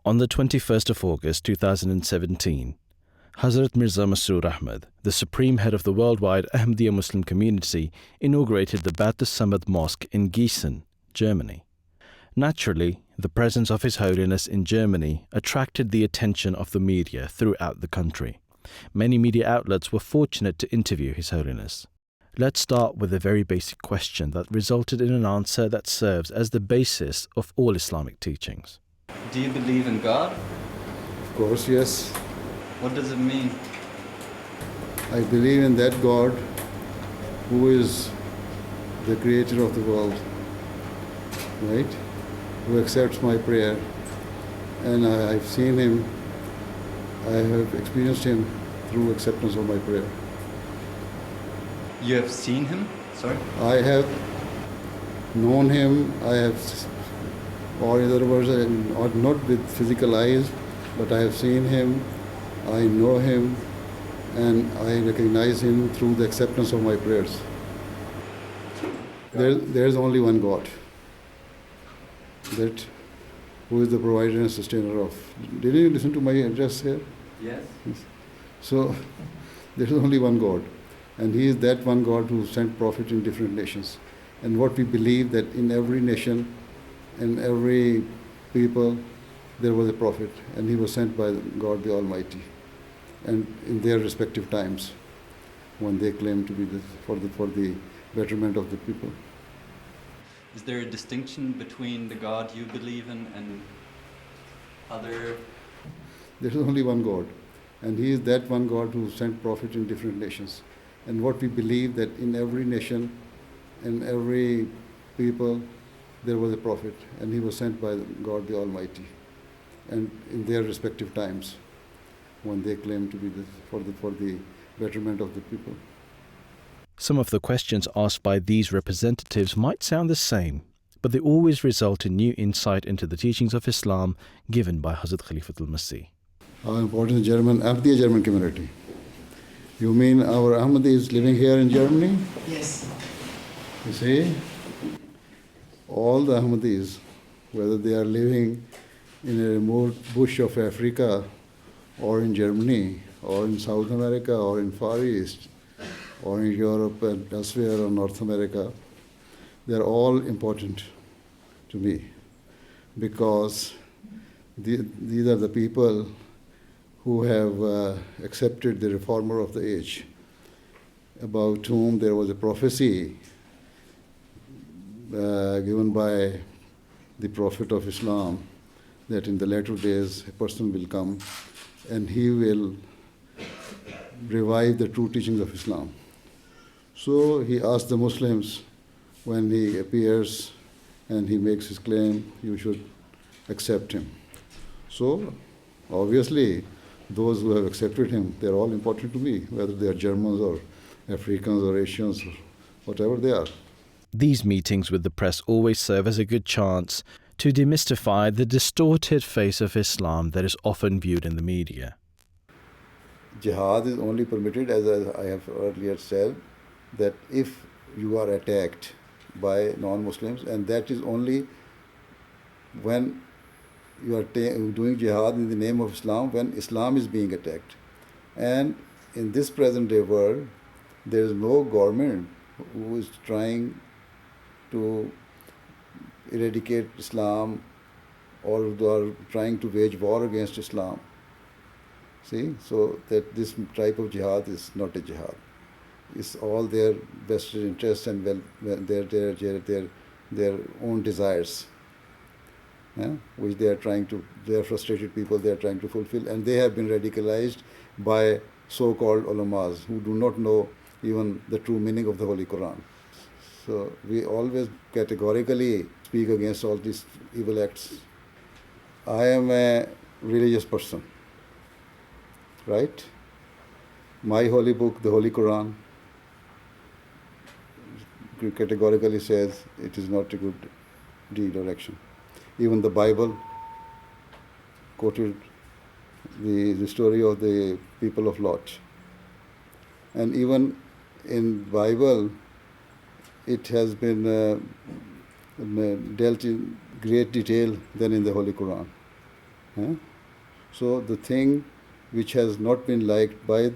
On the 21st of August 2017, Hazrat Mirza Masroor Ahmad, the supreme head of the worldwide Ahmadiyya Muslim community, inaugurated the Bait Samad Mosque in Gießen, Germany. Naturally, the presence of His Holiness in Germany attracted the attention of the media throughout the country. Many media outlets were fortunate to interview His Holiness. Let's start with a very basic question that resulted in an answer that serves as the basis of all Islamic teachings. Do you believe in God? Of course, yes. What does it mean? I believe in that God who is the creator of the world, right? Who accepts my prayer. And I've seen Him, I have experienced Him through acceptance of my prayer. You have seen Him? Sorry? I have known Him, or in other words, or not with physical eyes, but I have seen Him, I know Him, and I recognize Him through the acceptance of my prayers. There's only one God, that who is the provider and sustainer of. Did you listen to my address here? Yes. So there is only one God, and He is that one God who sent prophets in different nations. And what we believe that in every nation, in every people, there was a prophet, and he was sent by God the Almighty, and in their respective times, when they claim to be for the betterment of the people. Is there a distinction between the God you believe in and other? There is only one God, and He is that one God who sent prophets in different nations. And what we believe that in every nation, in every people, there was a prophet, and he was sent by God the Almighty, and in their respective times, when they claim to be for the betterment of the people. Some of the questions asked by these representatives might sound the same, but they always result in new insight into the teachings of Islam given by Hazrat Khalifatul Masih. How important is Ahmadiyya German community? You mean our Ahmadis living here in Germany? Yes. You see, all the Ahmadis, whether they are living in a remote bush of Africa, or in Germany, or in South America, or in Far East, or in Europe and elsewhere, or North America, they are all important to me, because these are the people who have accepted the reformer of the age, about whom there was a prophecy given by the Prophet of Islam, that in the latter days a person will come and he will revive the true teachings of Islam. So he asked the Muslims, when he appears and he makes his claim, you should accept him. So obviously those who have accepted him, they're all important to me, whether they are Germans or Africans or Asians or whatever they are. These meetings with the press always serve as a good chance to demystify the distorted face of Islam that is often viewed in the media. Jihad is only permitted, as I have earlier said, that if you are attacked by non-Muslims, and that is only when you are doing jihad in the name of Islam, when Islam is being attacked. And in this present day world, there is no government who is trying to eradicate Islam or trying to wage war against Islam. See, so that this type of jihad is not a jihad. It's all their vested interests and their own desires, which they are frustrated people, they are trying to fulfill, and they have been radicalized by so-called ulamas who do not know even the true meaning of the Holy Quran. So we always categorically speak against all these evil acts. I am a religious person, right? My holy book, the Holy Quran, categorically says it is not a good deed or action. Even the Bible quoted the story of the people of Lot. And even in Bible, it has been dealt in great detail than in the Holy Quran. Huh? So the thing which has not been liked by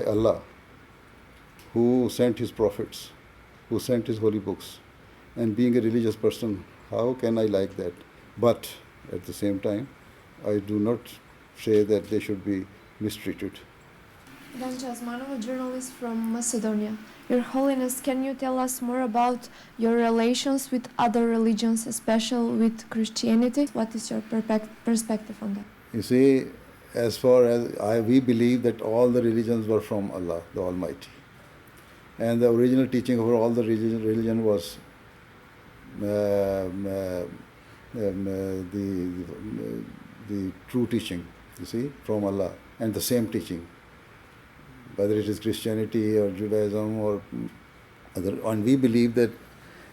Allah, who sent His prophets, who sent His holy books, and being a religious person, how can I like that? But at the same time, I do not say that they should be mistreated. Dan Jasmanov, a journalist from Macedonia. Your Holiness, can you tell us more about your relations with other religions, especially with Christianity? What is your perspective on that? You see, as far as we believe that all the religions were from Allah, the Almighty. And the original teaching of all the religion was the true teaching, you see, from Allah, and the same teaching, whether it is Christianity or Judaism or other. And we believe that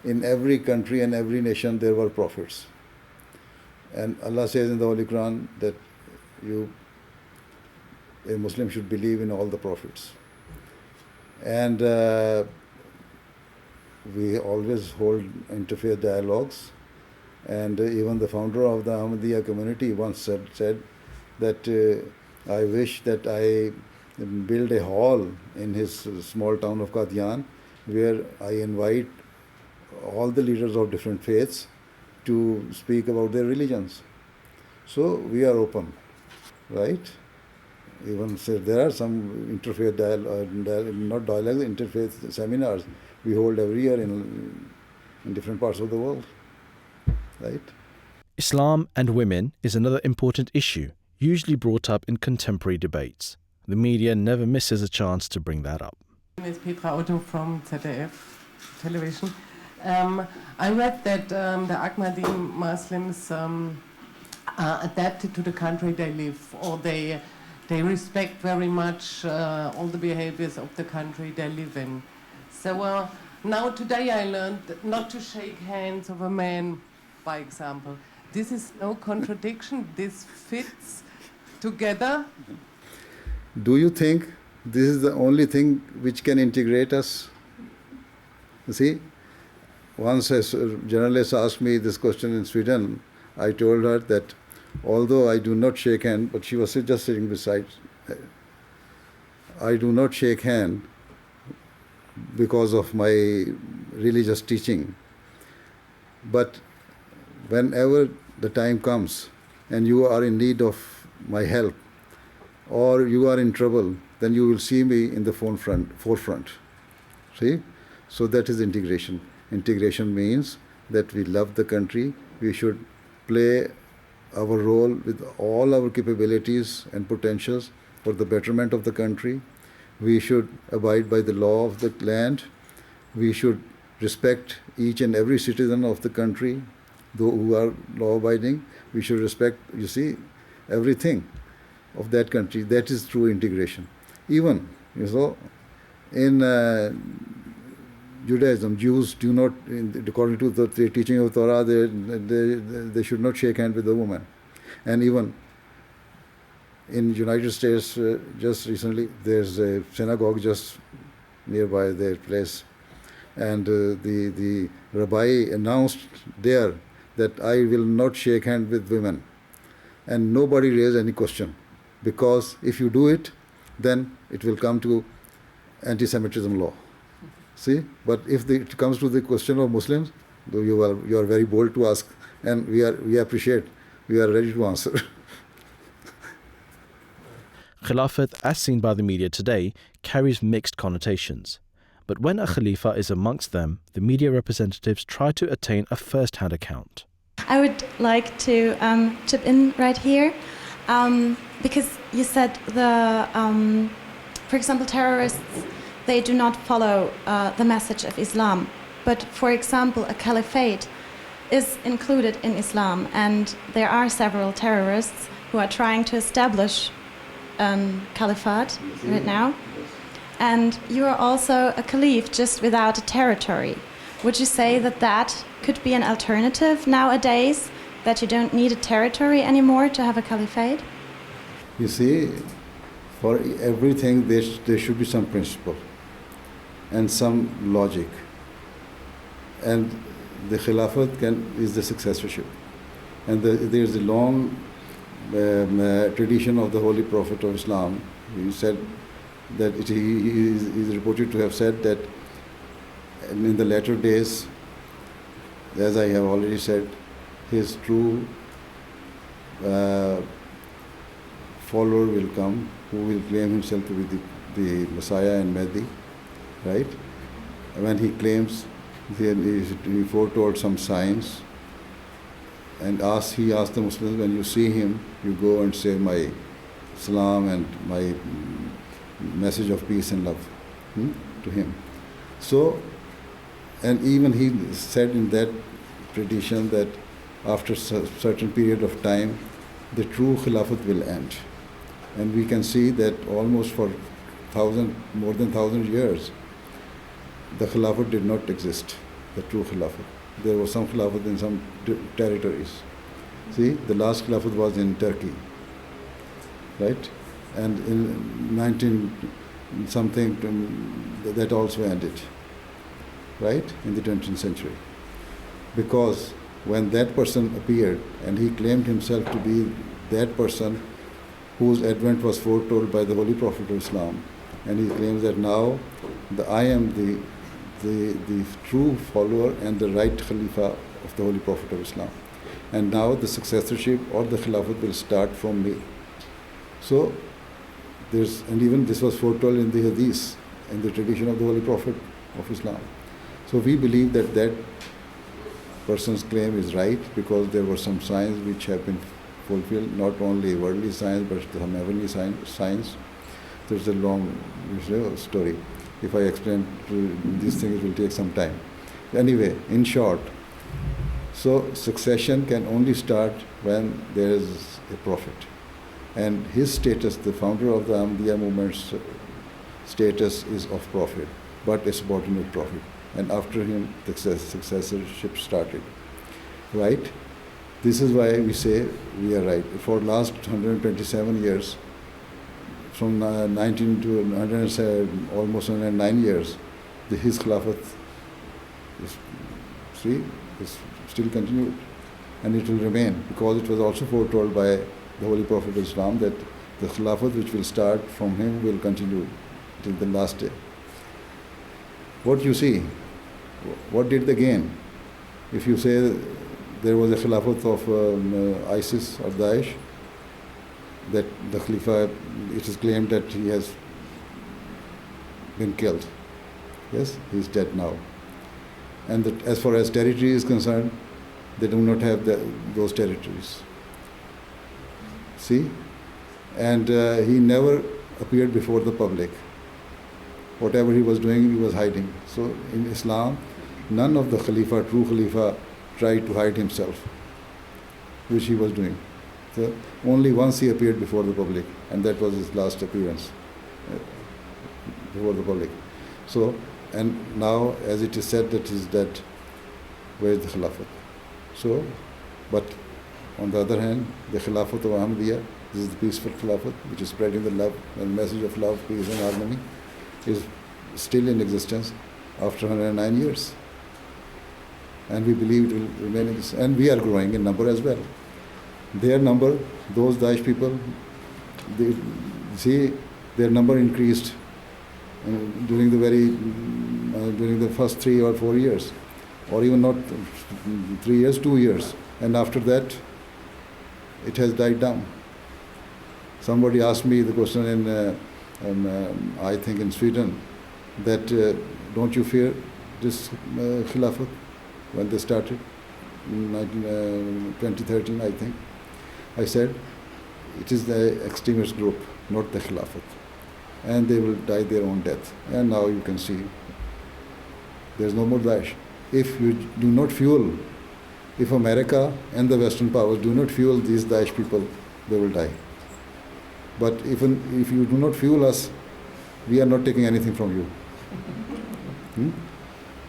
in every country and every nation there were prophets. And Allah says in the Holy Quran that a Muslim should believe in all the prophets. And we always hold interfaith dialogues. And even the founder of the Ahmadiyya community once said that I wish that I build a hall in his small town of Qadian where I invite all the leaders of different faiths to speak about their religions. So we are open, right? Even so, there are some interfaith not dialogues, interfaith seminars we hold every year in different parts of the world, right? Islam and women is another important issue, usually brought up in contemporary debates. The media never misses a chance to bring that up. My name is Petra Otto from ZDF television. I read that the Ahmadi Muslims are adapted to the country they live, or they respect very much all the behaviors of the country they live in. So now today I learned not to shake hands of a man, by example. This is no contradiction. This fits together. Do you think this is the only thing which can integrate us? You see, once a journalist asked me this question in Sweden, I told her that although I do not shake hand, but she was just sitting beside, I do not shake hand because of my religious teaching. But whenever the time comes and you are in need of my help, or you are in trouble, then you will see me in the forefront. See? So that is integration. Integration means that we love the country. We should play our role with all our capabilities and potentials for the betterment of the country. We should abide by the law of the land. We should respect each and every citizen of the country, those who are law-abiding. We should respect, you see, everything of that country. That is true integration. Even, in Judaism, Jews do not, according to the teaching of Torah, they should not shake hands with a woman. And even in United States, just recently, there's a synagogue just nearby their place. And the rabbi announced there that I will not shake hands with women. And nobody raised any question. Because if you do it, then it will come to anti-Semitism law. See? But if it comes to the question of Muslims, though you are very bold to ask, and we appreciate, we are ready to answer. Khilafat, as seen by the media today, carries mixed connotations. But when a Khalifa is amongst them, the media representatives try to attain a first-hand account. I would like to chip in right here, because you said for example, terrorists, they do not follow the message of Islam. But, for example, a caliphate is included in Islam, and there are several terrorists who are trying to establish caliphate right now. And you are also a caliph just without a territory. Would you say that could be an alternative nowadays, that you don't need a territory anymore to have a caliphate? You see, for everything there should be some principle and some logic. And the Khilafat is the successorship. And there is a long tradition of the Holy Prophet of Islam. He said that he is reported to have said that in the latter days, as I have already said, his true follower will come, who will claim himself to be the Messiah and Mahdi, right? When he claims, he foretold some signs, and he asked the Muslims, when you see him, you go and say my salam and my message of peace and love to him. So, and even he said in that tradition that after a certain period of time, the true Khilafat will end. And we can see that almost for more than 1,000 years, the Khilafat did not exist, the true Khilafat. There was some Khilafat in some territories. See, the last Khilafat was in Turkey, right? And in 19 something, that also ended, right, in the 20th century. Because when that person appeared and he claimed himself to be that person whose advent was foretold by the Holy Prophet of Islam, and he claims that now I am the true follower and the right Khalifa of the Holy Prophet of Islam. And now the successorship or the Khilafat will start from me. So and even this was foretold in the Hadith, in the tradition of the Holy Prophet of Islam. So we believe that that person's claim is right, because there were some signs which have been fulfilled, not only worldly signs but some heavenly signs. There's a long story. If I explain these things, it will take some time. Anyway, in short, so succession can only start when there is a prophet. And his status, the founder of the Ahmadiyya movement's status, is of prophet, but a subordinate prophet. And after him, the successorship started. Right? This is why we say we are right. For last 127 years, from 19 to 107, almost 109 years, his Khilafat is still continued. And it will remain, because it was also foretold by the Holy Prophet of Islam that the Khilafat which will start from him will continue till the last day. What you see? What did they gain? If you say there was a Khilafat of ISIS or Daesh, that the Khalifa, it is claimed that he has been killed. Yes, he is dead now. And as far as territory is concerned, they do not have those territories. See? And he never appeared before the public. Whatever he was doing, he was hiding. So in Islam, none of the Khalifa, true Khalifa, tried to hide himself, which he was doing. So only once he appeared before the public, and that was his last appearance before the public. So, and now, as it is said that he is dead, where is the Khilafat? So, but on the other hand, the Khilafat of Ahmadiyya, this is the peaceful Khilafat, which is spreading the love and message of love, peace and harmony, is still in existence after 109 years. And we believe it will remain in this. And we are growing in number as well. Their number, those Daesh people, they see their number increased during the first 3 or 4 years, or even not 3 years, 2 years. And after that, it has died down. Somebody asked me the question I think in Sweden, that don't you fear this Khilafat when they started in 2013, I think. I said, it is the extremist group, not the Khilafat. And they will die their own death. And now you can see, there's no more Daesh. If you do not fuel, if America and the Western powers do not fuel these Daesh people, they will die. But even if you do not fuel us, we are not taking anything from you.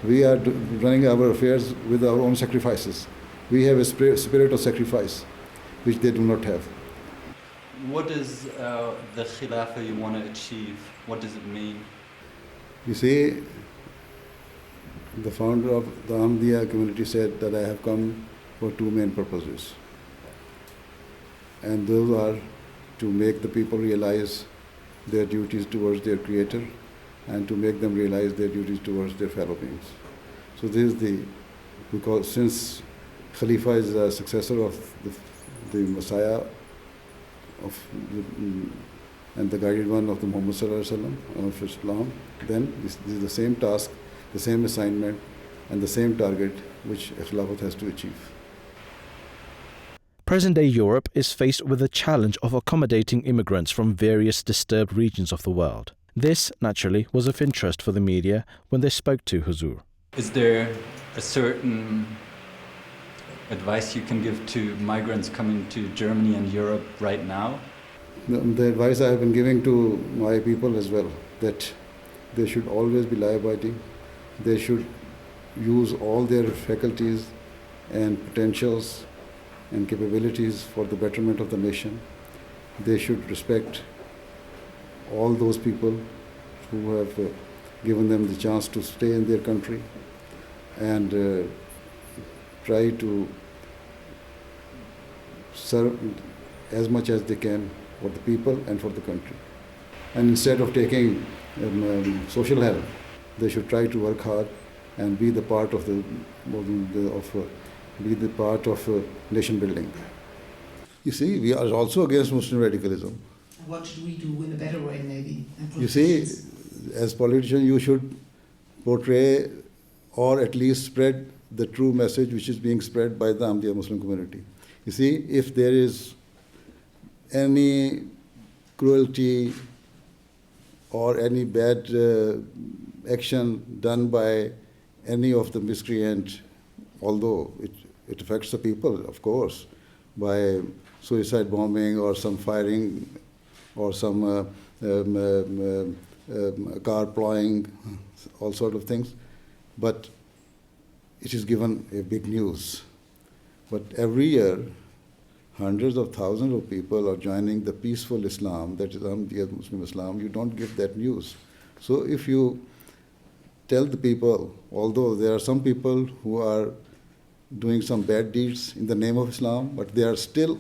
We are running our affairs with our own sacrifices. We have a spirit of sacrifice, which they do not have. What is the Khilafah you want to achieve? What does it mean? You see, the founder of the Ahmadiyya community said that I have come for 2 main purposes. and those are to make the people realize their duties towards their Creator and to make them realize their duties towards their fellow beings. So this is because since Khalifa is the successor of the Messiah and the guided one of the Muhammad Sallallahu Alaihi Wasallam of Islam, then this is the same task, the same assignment, and the same target which Khilafat has to achieve. Present-day Europe is faced with the challenge of accommodating immigrants from various disturbed regions of the world. This, naturally, was of interest for the media when they spoke to Huzoor. Is there a certain advice you can give to migrants coming to Germany and Europe right now? The advice I have been giving to my people as well, that they should always be law-abiding. They should use all their faculties and potentials and capabilities for the betterment of the nation. They should respect all those people who have given them the chance to stay in their country and try to serve as much as they can for the people and for the country. And instead of taking social help, they should try to work hard and be the part of nation building. You see, we are also against Muslim radicalism. What should we do in a better way, maybe? You see, as politicians, you should portray or at least spread the true message which is being spread by the Ahmadiyya Muslim community. You see, if there is any cruelty or any bad action done by any of the miscreant, although it affects the people, of course, by suicide bombing or some firing or some car plying, all sort of things, but it is given a big news. But every year, hundreds of thousands of people are joining the peaceful Islam, that is Ahmadiyya Muslim Islam. You don't give that news. So if you tell the people, although there are some people who are doing some bad deeds in the name of Islam, but there are still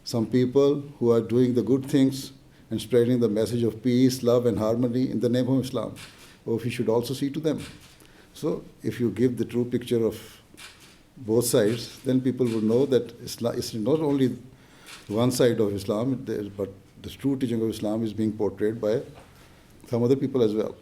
some people who are doing the good things and spreading the message of peace, love, and harmony in the name of Islam. Oh, we should also see to them. So if you give the true picture of both sides, then people will know that Islam is not only one side of Islam, but the true teaching of Islam is being portrayed by some other people as well.